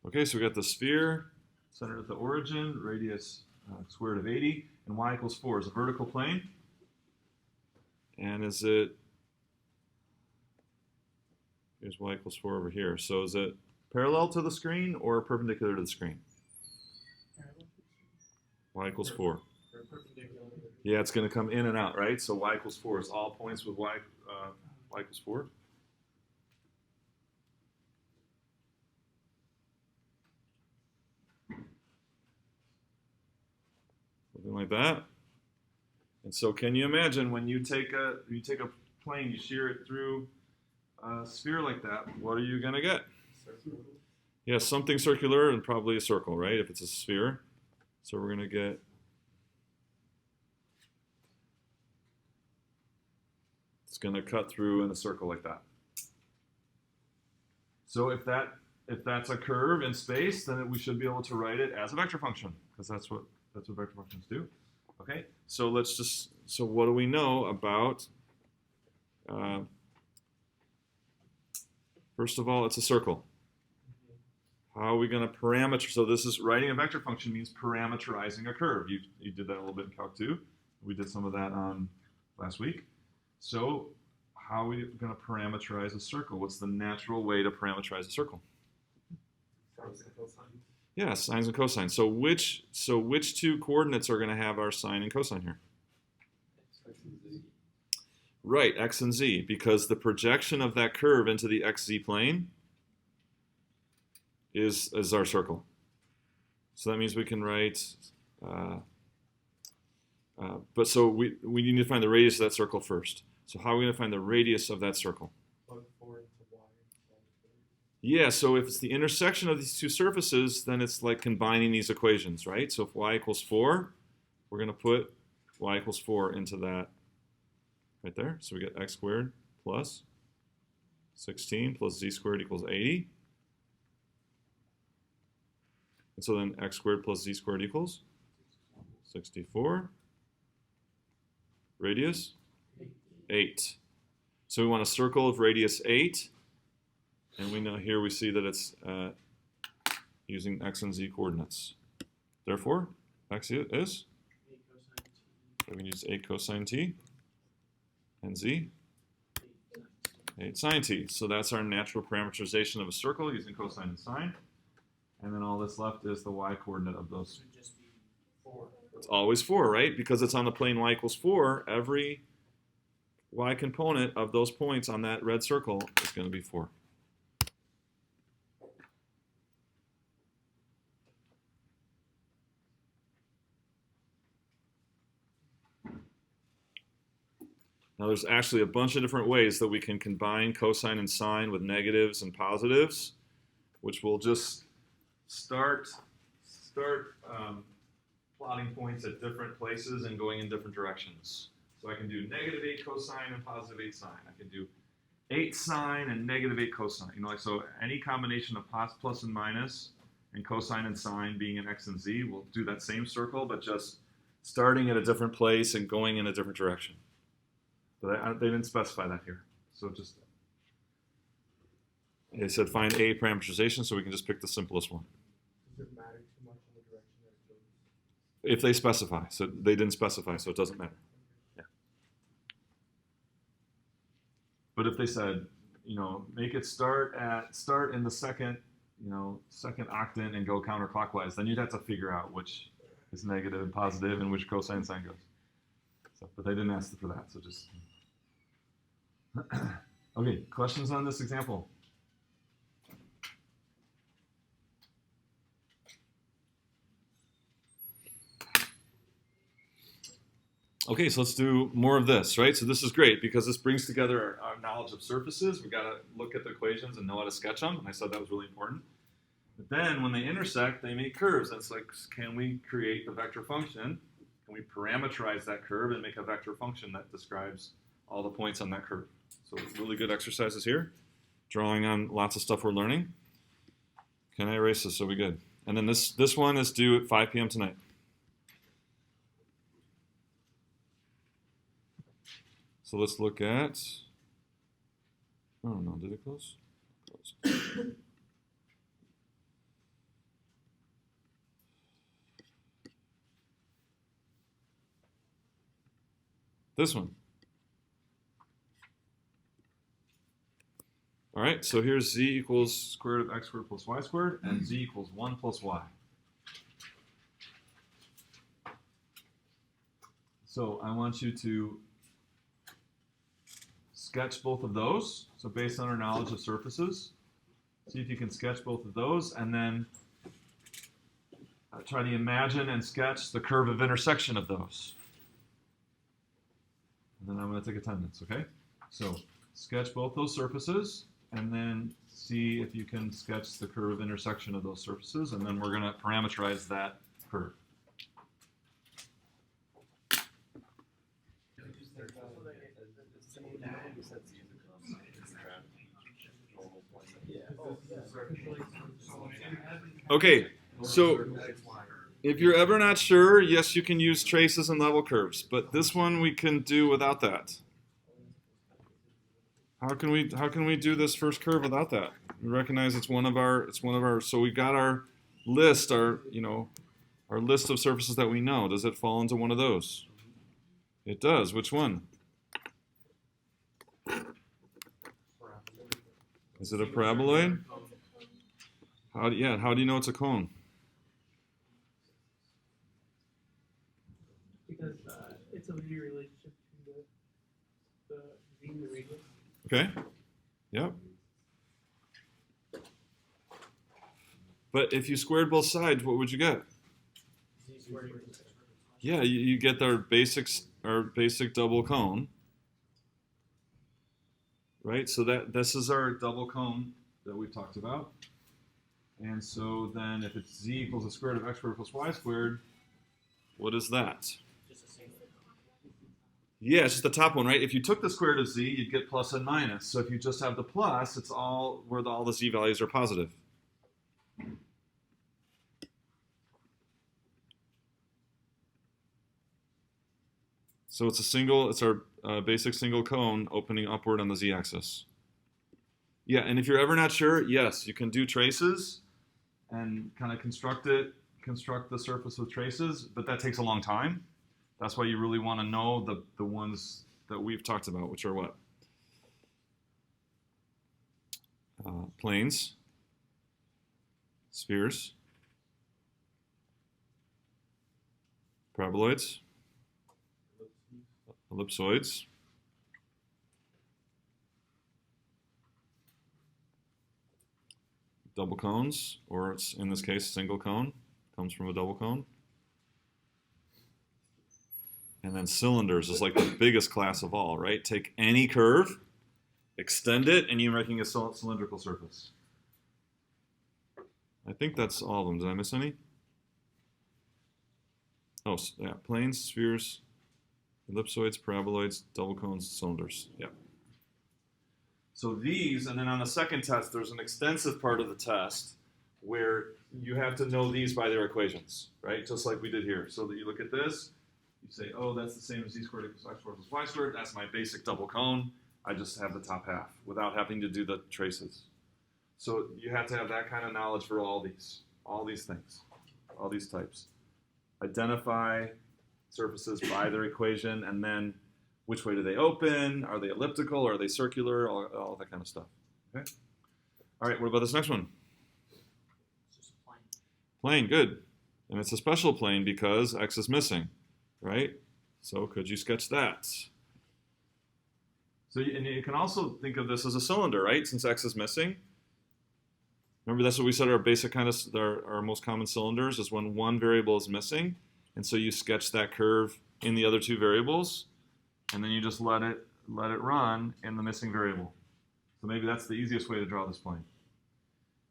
Okay, so we got the sphere centered at the origin, radius square root of 80, and y equals 4 is a vertical plane. And is it, here's y equals 4 over here. So is it parallel to the screen or perpendicular to the screen? Y equals 4. Yeah, it's going to come in and out, right? So y equals 4 is all points with y equals 4. Something like that. And so can you imagine when you take a plane, you shear it through a sphere like that, what are you going to get? Circle. Yeah, something circular and probably a circle, right? If it's a sphere. So we're going to get it's going to cut through in a circle like that. So if that's a curve in space, then we should be able to write it as a vector function, because that's what vector functions do. Okay, so so what do we know about, first of all, it's a circle. How are we going to parameter? So this is writing a vector function means parameterizing a curve. You did that a little bit in Calc 2. We did some of that last week. So how are we going to parameterize a circle? What's the natural way to parameterize a circle? Yeah, sines and cosines. So which two coordinates are going to have our sine and cosine here? X and Z. Right, x and z, because the projection of that curve into the xz plane is our circle. So that means we can write, but so we need to find the radius of that circle first. So how are we going to find the radius of that circle? Yeah, so if it's the intersection of these two surfaces, then it's like combining these equations, right? So if y equals 4, we're going to put y equals 4 into that right there. So we get x squared plus 16 plus z squared equals 80. And so then x squared plus z squared equals 64. Radius? 8. So we want a circle of radius 8. And we know here we see that it's using x and z coordinates. Therefore, x is? So we can use 8 cosine t. And z? 8 sine t. So that's our natural parameterization of a circle using cosine and sine. And then all that's left is the y coordinate of those. It would just be 4. It's always 4, right? Because it's on the plane y equals 4. Every y component of those points on that red circle is going to be 4. Now there's actually a bunch of different ways that we can combine cosine and sine with negatives and positives, which will just start plotting points at different places and going in different directions. So I can do negative 8 cosine and positive 8 sine. I can do 8 sine and negative 8 cosine. You know, like, so any combination of plus and minus and cosine and sine being in x and z will do that same circle, but just starting at a different place and going in a different direction. But they didn't specify that here. So just, they said find a parameterization, so we can just pick the simplest one. Does it matter too much in the direction that it goes? If they specify. So they didn't specify, so it doesn't matter. Yeah. But if they said, you know, make it start in the second octant and go counterclockwise, then you'd have to figure out which is negative and positive and which cosine sine goes. So, but they didn't ask for that, so just. Okay, questions on this example? Okay, so let's do more of this, right? So this is great because this brings together our knowledge of surfaces. We've got to look at the equations and know how to sketch them. And I said that was really important. But then when they intersect, they make curves. And it's like, can we create the vector function? Can we parameterize that curve and make a vector function that describes all the points on that curve? So really good exercises here. Drawing on lots of stuff we're learning. Can I erase this? So we good. And then this one is due at 5 p.m. tonight. So let's look at, oh no, did it close? Closed. This one. All right, so here's z equals square root of x squared plus y squared, and z equals 1 plus y. So I want you to sketch both of those. So based on our knowledge of surfaces, see if you can sketch both of those, and then try to imagine and sketch the curve of intersection of those. And then I'm going to take attendance, okay? So sketch both those surfaces, and then see if you can sketch the curve of intersection of those surfaces, and then we're going to parameterize that curve. Okay, so if you're ever not sure, yes, you can use traces and level curves, but this one we can do without that. How can we do this first curve without that? We recognize it's one of our so we got our list, our list of surfaces that we know. Does it fall into one of those? It does. Which one? Is it a paraboloid? How do you know it's a cone? Because it's a linear relationship between the z and the radius. Okay. Yep. But if you squared both sides, what would you get? Z squared equals x squared. Yeah, you get our basic double cone. Right? So this is our double cone that we talked about. And so then if it's z equals the square root of x squared plus y squared, what is that? Just a single. Yeah, it's just the top one, right? If you took the square root of z, you'd get plus and minus. So if you just have the plus, it's all where all the z values are positive. So it's our basic single cone opening upward on the z-axis. Yeah, and if you're ever not sure, yes, you can do traces and kind of construct the surface with traces, but that takes a long time. That's why you really want to know the ones that we've talked about, which are what? Planes, spheres, paraboloids, ellipsoids, double cones, or it's in this case single cone, comes from a double cone. And then cylinders is like the biggest class of all, right? Take any curve, extend it, and you're making a cylindrical surface. I think that's all of them. Did I miss any? Oh, yeah, planes, spheres, ellipsoids, paraboloids, double cones, cylinders. Yeah. So these, and then on the second test, there's an extensive part of the test where you have to know these by their equations, right? Just like we did here. So that you look at this, you say, oh, that's the same as z squared equals x squared plus y squared. That's my basic double cone. I just have the top half without having to do the traces. So you have to have that kind of knowledge for all these things, all these types. Identify surfaces by their equation, and then which way do they open? Are they elliptical? Are they circular? All that kind of stuff. Okay. All right, what about this next one? It's just a plane. Plane, good. And it's a special plane because x is missing, right? So could you sketch that? So and you can also think of this as a cylinder, right? Since x is missing. Remember, that's what we said our basic kind of, our most common cylinders is when one variable is missing. And so you sketch that curve in the other two variables, and then you just let it run in the missing variable. So maybe that's the easiest way to draw this plane.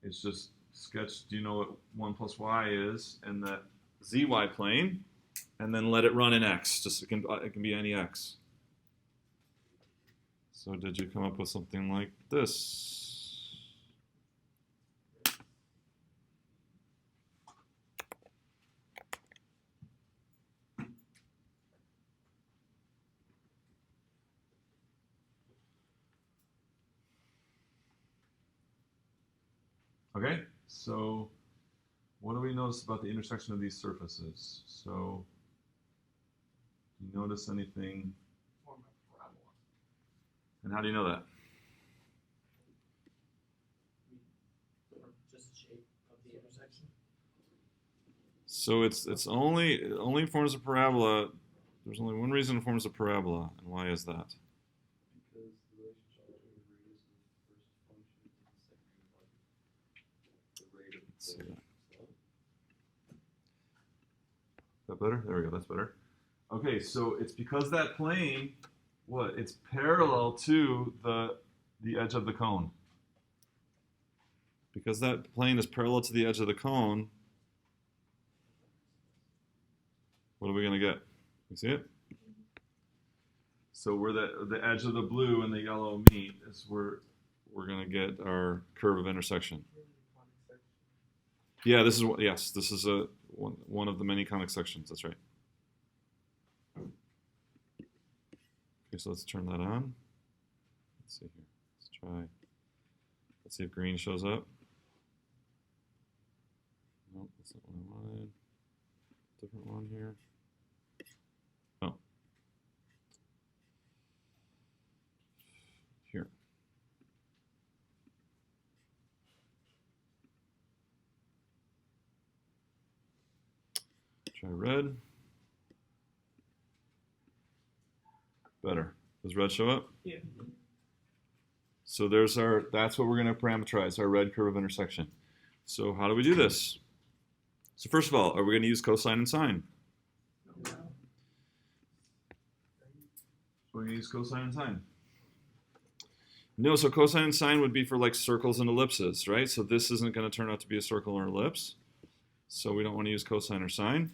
It's just sketch, do you know what 1 plus y is in the zy plane, and then let it run in x. Just it can be any x. So did you come up with something like this? Okay, so what do we notice about the intersection of these surfaces? So, do you notice anything And how do you know that? Just the shape of the intersection. So it only forms a parabola. There's only one reason it forms a parabola, and why is that? Because the relationship between the radius of the first function and the second one, the rate of Let's see that. slope. That better? There we go. That's better. Okay, so it's because that plane, it's parallel to the edge of the cone. Because that plane is parallel to the edge of the cone, what are we going to get? You see it? So where the edge of the blue and the yellow meet is where we're going to get our curve of intersection. Yeah, this is one of the many conic sections. That's right. Okay, so let's turn that on. Let's see here. Let's try. Let's see if green shows up. Nope, that's not what I wanted. Different one here. Oh. Here. Try red. Better. Does red show up? Yeah. So that's what we're going to parameterize, our red curve of intersection. So how do we do this? So first of all, are we going to use cosine and sine? We're going to use cosine and sine. No, so cosine and sine would be for like circles and ellipses, right? So this isn't going to turn out to be a circle or ellipse. So we don't want to use cosine or sine.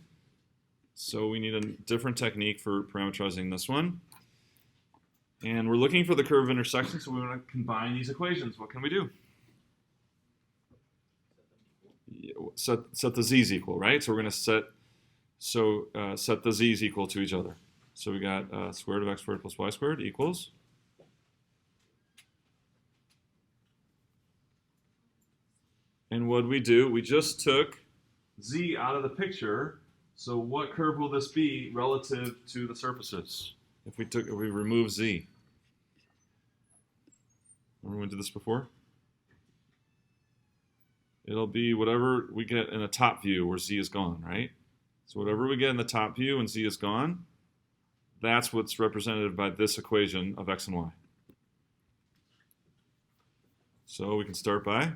So we need a different technique for parameterizing this one. And we're looking for the curve of intersection, so we want to combine these equations. What can we do? Set the z's equal, right? So we're going to set the z's equal to each other. So we got square root of x squared plus y squared equals. And what we do, we just took z out of the picture. So what curve will this be relative to the surfaces if we remove z? Remember we did this before? It'll be whatever we get in the top view where z is gone, right? So whatever we get in the top view when z is gone, that's what's represented by this equation of x and y. So we can start by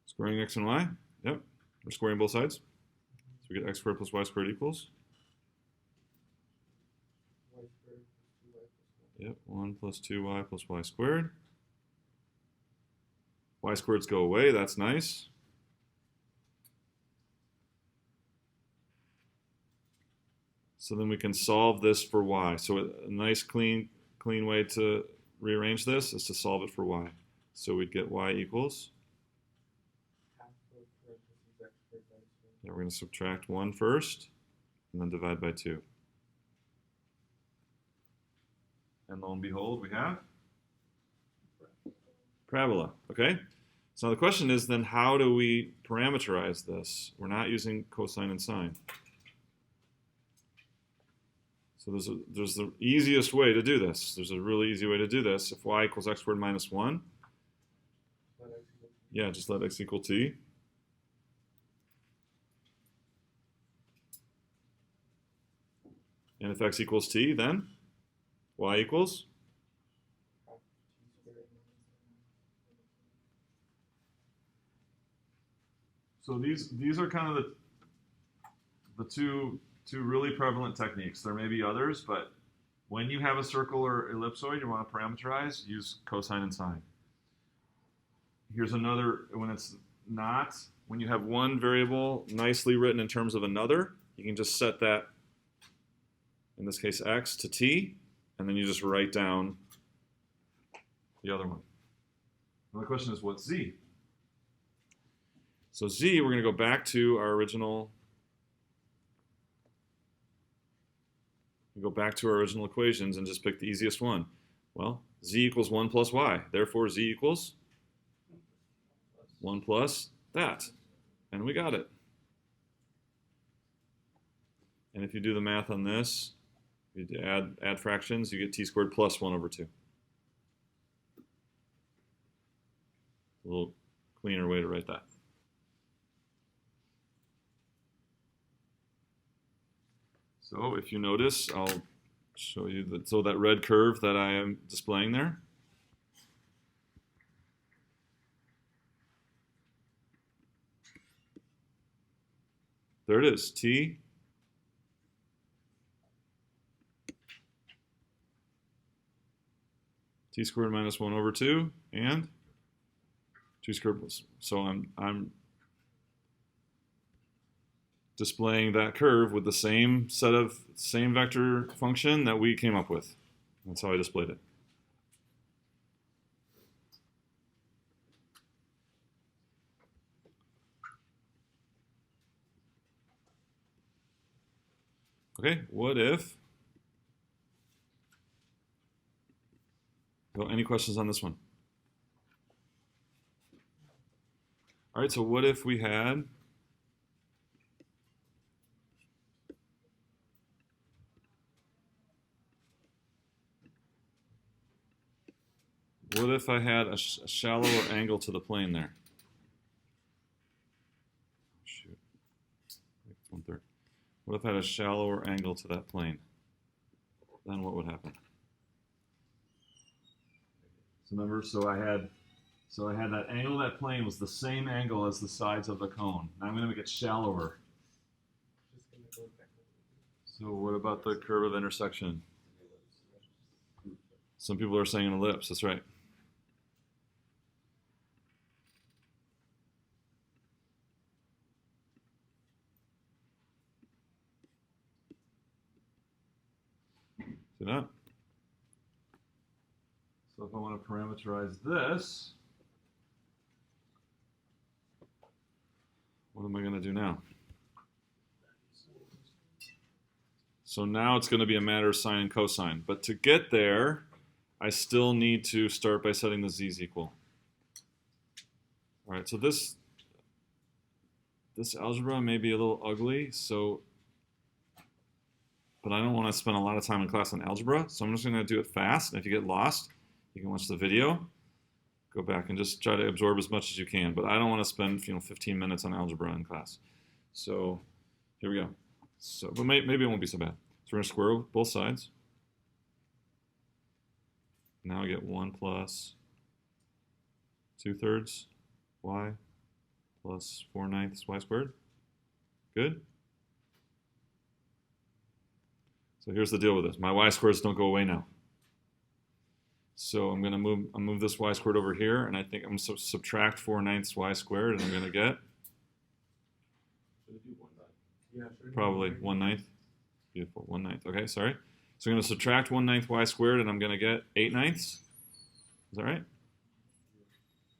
squaring x and y. Yep, we're squaring both sides. So we get x squared plus y squared equals. Yep, 1 plus 2y plus y squared. Y squareds go away, that's nice. So then we can solve this for y. So a nice clean way to rearrange this is to solve it for y. So we'd get y equals. Yeah, we're going to subtract 1 first, and then divide by 2. And lo and behold, we have parabola. Okay? So now the question is then, how do we parameterize this? We're not using cosine and sine. So there's the easiest way to do this. There's a really easy way to do this. If y equals x squared minus 1, yeah, just let x equal t. And if x equals t, then y equals? So these are kind of the two really prevalent techniques. There may be others, but when you have a circle or ellipsoid you want to parameterize, use cosine and sine. Here's another, when you have one variable nicely written in terms of another, you can just set that, in this case x, to t, and then you just write down the other one. Now the question is, what's z? So z, we're going to go back to our original We go back to our original equations and just pick the easiest one. Well, z equals 1 plus y. Therefore, z equals 1 plus that. And we got it. And if you do the math on this, you add fractions, you get t squared plus 1 over 2. A little cleaner way to write that. So if you notice, I'll show you that red curve that I am displaying there. There it is, t squared minus 1 over 2 and 2 squared plus. So I'm displaying that curve with the same vector function that we came up with. That's how I displayed it. Okay, what if? Well, any questions on this one? All right, so what if we had I had a shallower angle to the plane there? Shoot. 1/3. What if I had a shallower angle to that plane? Then what would happen? So remember, so I had that angle of that plane was the same angle as the sides of the cone. Now I'm going to make it shallower. So what about the curve of intersection? Some people are saying an ellipse. That's right. See that? So if I want to parameterize this, what am I going to do now? So now it's going to be a matter of sine and cosine. But to get there, I still need to start by setting the z's equal. All right, so this algebra may be a little ugly, but I don't want to spend a lot of time in class on algebra, so I'm just going to do it fast. And if you get lost, you can watch the video, go back and just try to absorb as much as you can. But I don't want to spend 15 minutes on algebra in class. So here we go. So, but maybe it won't be so bad. So we're going to square both sides. Now I get 1 plus 2/3 y plus 4/9 y squared. Good? So here's the deal with this. My y squareds don't go away now. So I'm going to move this y squared over here, and I think I'm going to subtract 4/9 y squared, and I'm going to get probably 1/9. Beautiful, 1/9. Okay, sorry. So I'm going to subtract 1/9 y squared, and I'm going to get 8/9. Is that right?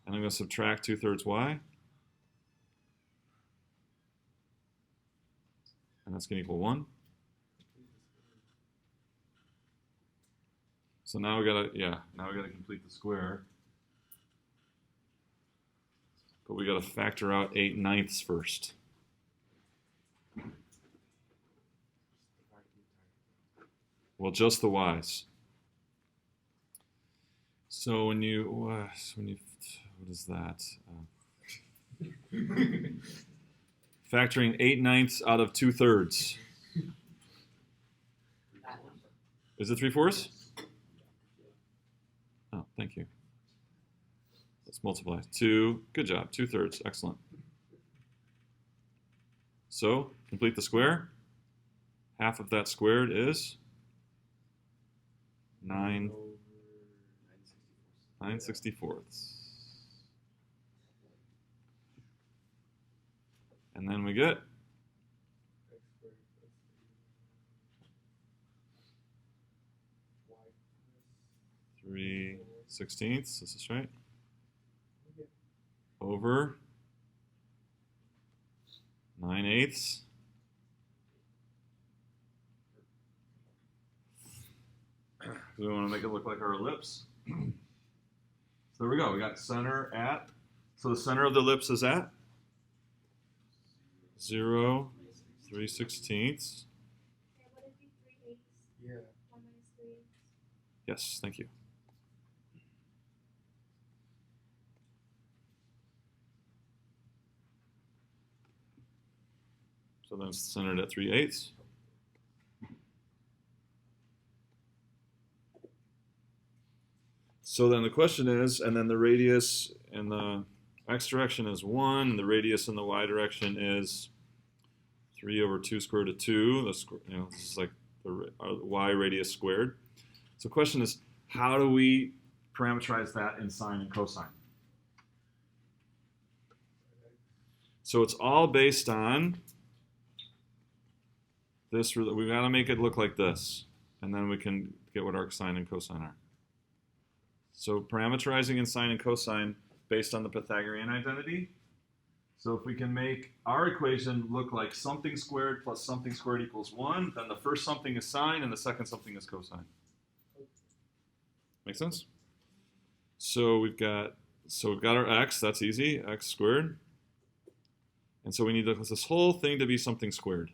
And I'm going to subtract 2/3 y. And that's going to equal 1. So now we gotta complete the square. But we gotta factor out 8/9 first. Well, just the y's. So when you what is that? Factoring 8/9 out of 2/3. Is it 3/4? Oh, thank you. Let's multiply. 2, good job, 2/3, excellent. So, complete the square. Half of that squared is 9/64. And then we get 3/16, this is right, over 9/8 because we want to make it look like our ellipse. So there we go. We got center at, so the center of the ellipse is at 0, 3/16. Okay, would it be 3/8? Yeah. 1 minus 3/8? Yes, thank you. So then it's centered at 3/8. So then the question is, and then the radius in the x direction is 1, and the radius in the y direction is 3/2 square root of 2. This is like the y radius squared. So the question is, how do we parameterize that in sine and cosine? So it's all based on this. We've got to make it look like this, and then we can get what our sine and cosine are. So parameterizing in sine and cosine based on the Pythagorean identity. So if we can make our equation look like something squared plus something squared equals 1, then the first something is sine and the second something is cosine. Make sense? So we've got our x, that's easy, x squared. And so we need this whole thing to be something squared.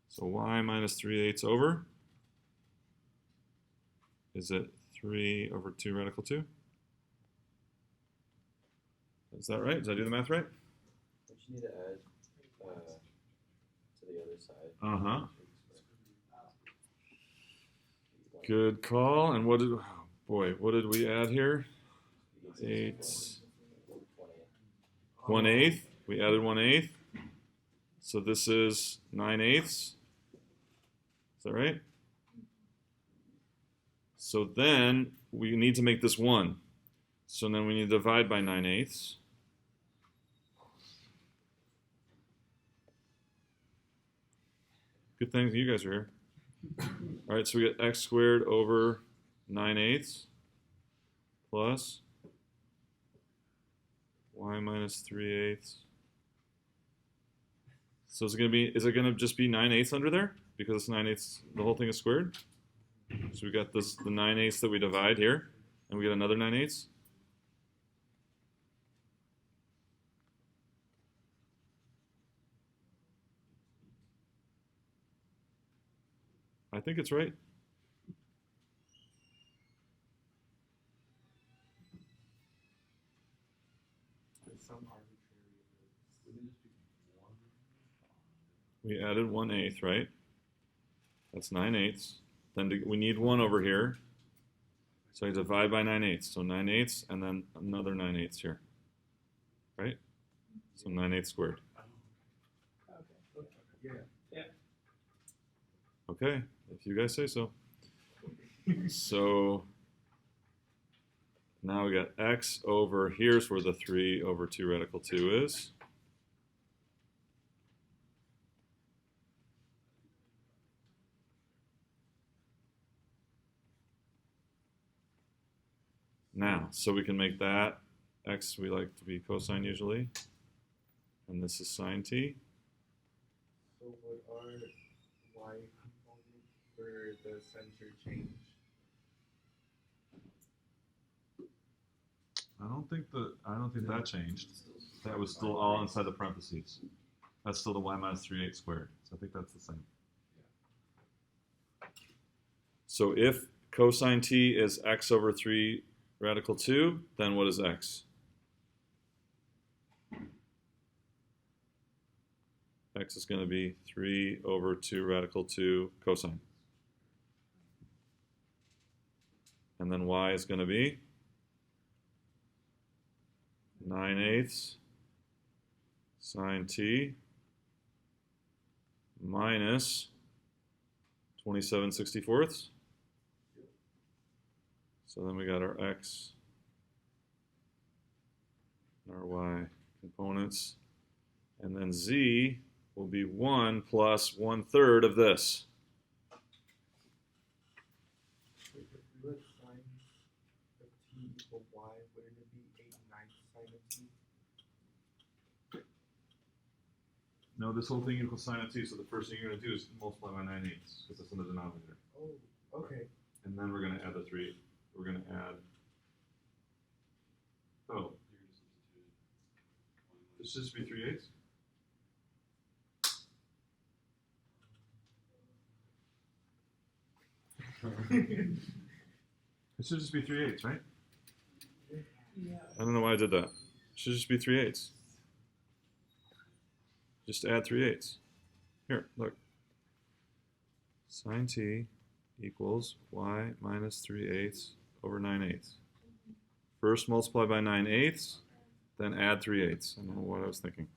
So y minus 3/8 over, is it 3/2 radical 2? Is that right? Did I do the math right? Don't you need to add to the other side? Uh-huh. Good call. And what did we add here? 8. 1/8. We added 1/8. So this is 9/8. Is that right? So then we need to make this 1. So then we need to divide by 9/8. Good thing you guys are here. All right, so we get x squared over 9/8 plus y minus 3/8. So is it gonna just be 9/8 under there? Because it's 9/8, the whole thing is squared. So we got the 9/8 that we divide here, and we get another 9/8. I think it's right. We added 1/8, right? That's 9/8. Then we need 1 over here. So I divide by 9/8. So 9/8 and then another 9/8 here. Right? So 9/8 squared. Yeah. Okay, if you guys say so. So now we got x over, here's where the 3/2 radical 2 is. Now, so we can make that x, we like to be cosine usually, and this is sine t. So what are y components for the center change? I don't think that changed. That was still all inside the parentheses. That's still the y minus 3/8 squared. So I think that's the same. So if cosine t is x over 3 radical 2, then what is x? X is going to be 3/2 radical 2 cosine. And then y is going to be 9/8 sine t minus 27/64. So then we got our x and our y components. And then z will be 1 plus 1/3 of this. So if we let sine of t equal y, wouldn't it be 8/9 sine of t? No, this whole thing equals sine of t, so the first thing you're going to do is multiply by 9/8, because that's in the denominator. Oh, okay. and then we're going to add the 3. We're going to add, oh, this should just be 3/8. It should just be 3/8, right? Yeah. I don't know why I did that. It should just be 3/8. Just add 3/8. Here, look. Sine t equals y minus 3/8 over 9/8. First multiply by 9/8, then add 3/8. I don't know what I was thinking.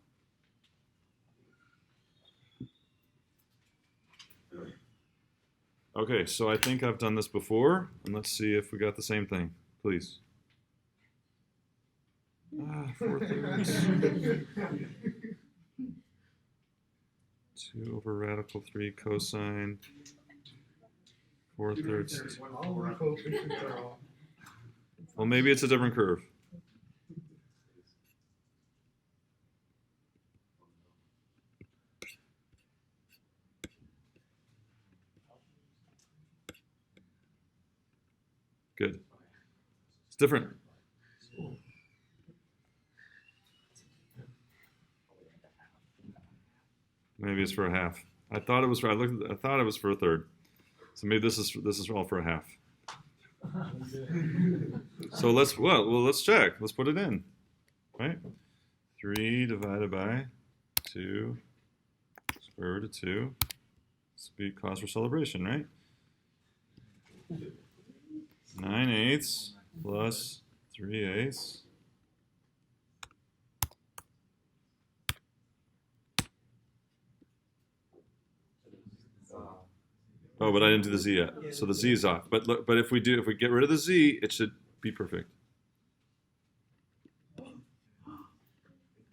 Okay, so I think I've done this before, and let's see if we got the same thing, please. 4/3. 2 over radical 3 cosine 4/3. All the coefficients are off. Well, maybe it's a different curve. Good. It's different. Maybe it's for a half. I thought it was for. I thought it was for a third. So maybe this is all for a half. So let's check. Let's put it in. Right? 3 divided by 2 square root of 2. This would be cause for celebration, right? 9/8 plus 3/8. Oh, but I didn't do the z yet, so the z is off. But look, but if we get rid of the z, it should be perfect. It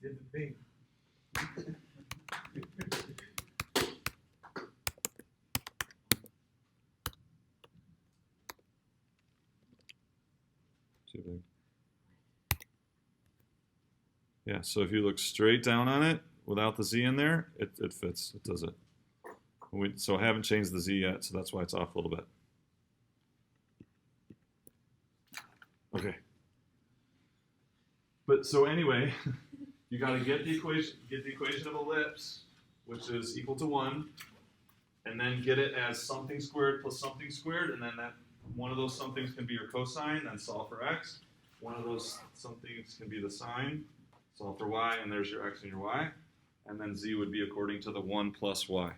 did the thing. Too big. Yeah, so if you look straight down on it without the z in there, it fits. It does it. So I haven't changed the z yet, so that's why it's off a little bit. Okay. But so anyway, you got to get the equation of ellipse, which is equal to 1, and then get it as something squared plus something squared, and then that one of those somethings can be your cosine, then solve for x. One of those somethings can be the sine, solve for y, and there's your x and your y. And then z would be according to the 1 plus y.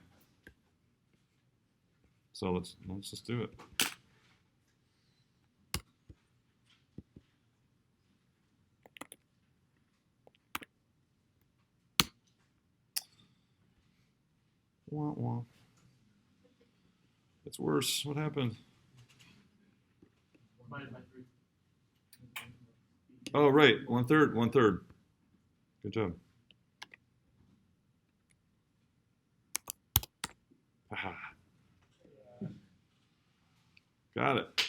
So let's just do it. Wah, wah. It's worse. What happened? Oh, right. 1/3. 1/3. Good job. Aha. Got it.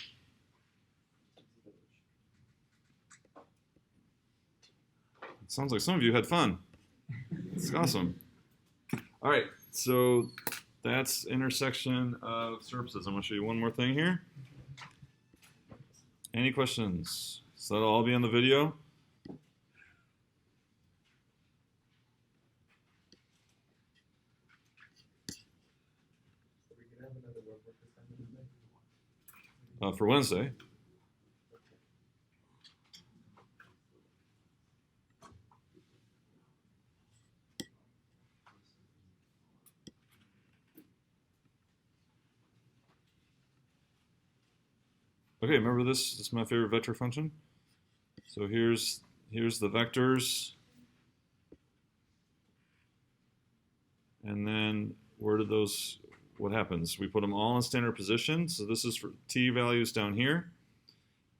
It sounds like some of you had fun. It's awesome. All right, so that's intersection of surfaces. I'm going to show you one more thing here. Any questions? So that'll all be on the video. We can have another work with this assignment today. For Wednesday. Okay, remember this? This is my favorite vector function. So here's the vectors. And then what happens? We put them all in standard position. So this is for t values down here.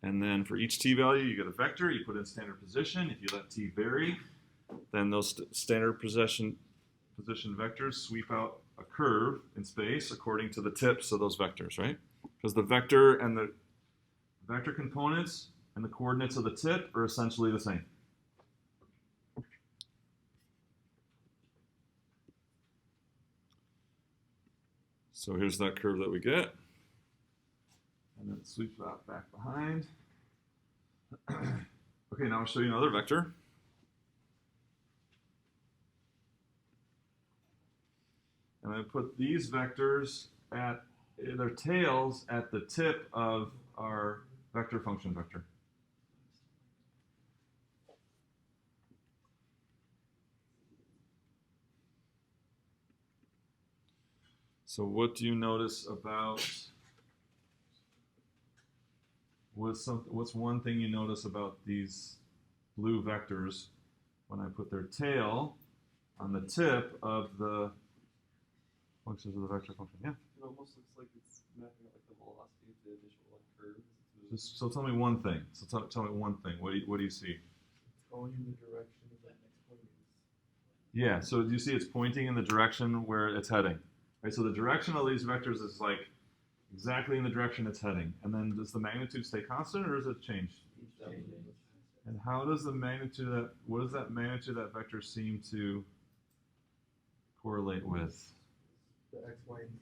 And then for each t value, you get a vector. You put in standard position. If you let t vary, then those standard position vectors sweep out a curve in space according to the tips of those vectors, right? Because the vector and the vector components and the coordinates of the tip are essentially the same. So here's that curve that we get. And then sweep that back behind. Okay, now I'll show you another vector. And I put these vectors at their tails at the tip of our vector function vector. So what do you notice about, what's one thing you notice about these blue vectors when I put their tail on the tip of the functions of the vector function? Yeah. It almost looks like it's mapping out like the velocity of the initial like curve. So tell me one thing. So tell me one thing. What do you see? It's going in the direction of that next point is. Yeah. So do you see it's pointing in the direction where it's heading? Right. So the direction of these vectors is like exactly in the direction it's heading. And then does the magnitude stay constant or does it change? And how does the magnitude of that? What does that magnitude of that vector seem to correlate with? The x, y, and z.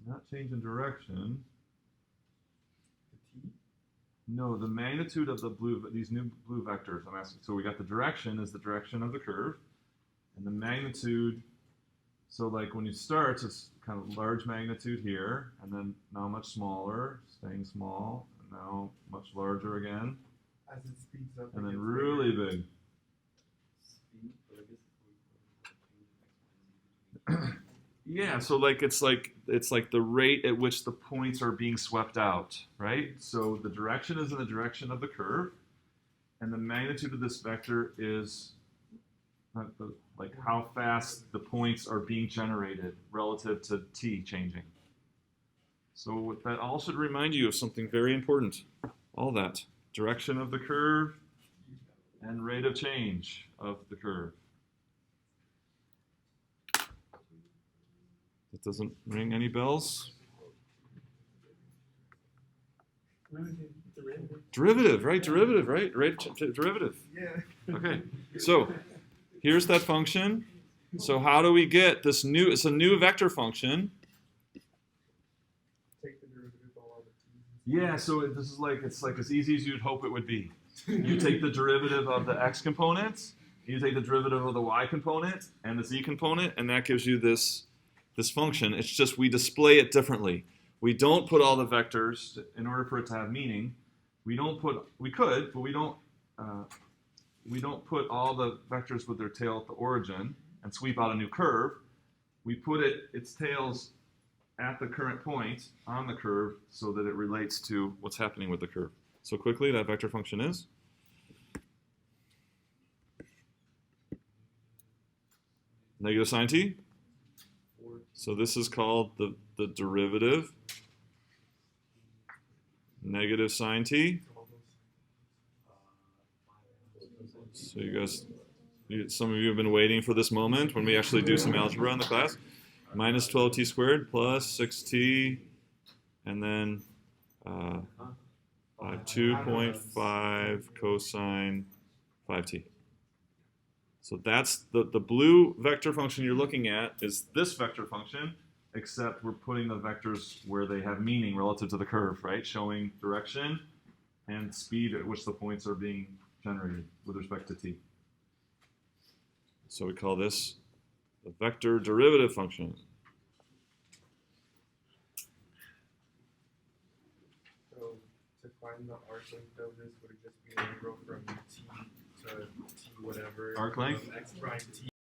Not change in direction. The t. No, the magnitude of the these new blue vectors. I'm asking. So we got the direction is the direction of the curve, and the magnitude. So like when you start, it's kind of large magnitude here, and then now much smaller, staying small, and now much larger again, As it speeds up. and it then gets really bigger. big. Speed, but I guess it's going to change x, y, and z between. Yeah, so like it's like the rate at which the points are being swept out, right? So the direction is in the direction of the curve, and the magnitude of this vector is like how fast the points are being generated relative to t changing. So that all should remind you of something very important. All that direction of the curve and rate of change of the curve. That doesn't ring any bells? Derivative, right? Derivative, right? Derivative. Yeah. Okay, so here's that function. So how do we get this new, it's a new vector function. Take the derivative of all the t. Yeah, so this is like, it's like as easy as you'd hope it would be. You take the derivative of the x component, you take the derivative of the y component and the z component, and that gives you this function. It's just we display it differently. We don't put all the vectors in order for it to have meaning. We could, but we don't put all the vectors with their tail at the origin and sweep out a new curve. We put its tails at the current point on the curve so that it relates to what's happening with the curve. So quickly, that vector function is negative sine t. So this is called the derivative, negative sine t. So you guys, some of you have been waiting for this moment when we actually do some algebra in the class. Minus 12t squared plus 6t, and then 2.5 cosine 5t. So that's the blue vector function you're looking at is this vector function, except we're putting the vectors where they have meaning relative to the curve, right? Showing direction and speed at which the points are being generated with respect to t. So we call this the vector derivative function. So to find the arc length of this, would it just be an integral from t to t whatever? Arc length? Of x prime t